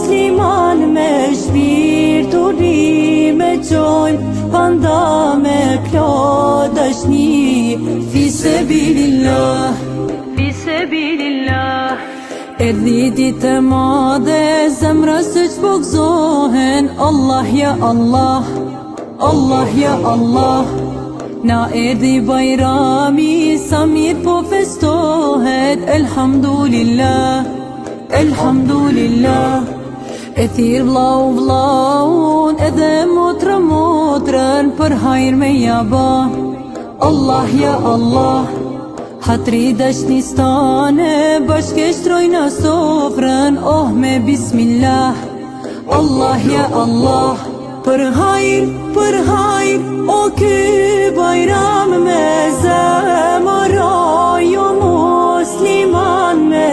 musliman me shpirturi me qojnë panda me plot dashni Fisebilillah, Fisebilillah. Erdhi ditë e madhe, zemra se që gëzohen Allah ja Allah, Allah ja Allah. Na erdhi bajrami, sa mirë po festohet Elhamdulillah, Elhamdulillah. E thirë vlau vlaun, edhe motra motrën për hajr me jaba Allah ja Allah. Hatri dashnistane, bashke shtrojna sofrën, oh me bismillah Allah ja Allah. Për hajr, o ky bajram me zemëroj, o musliman me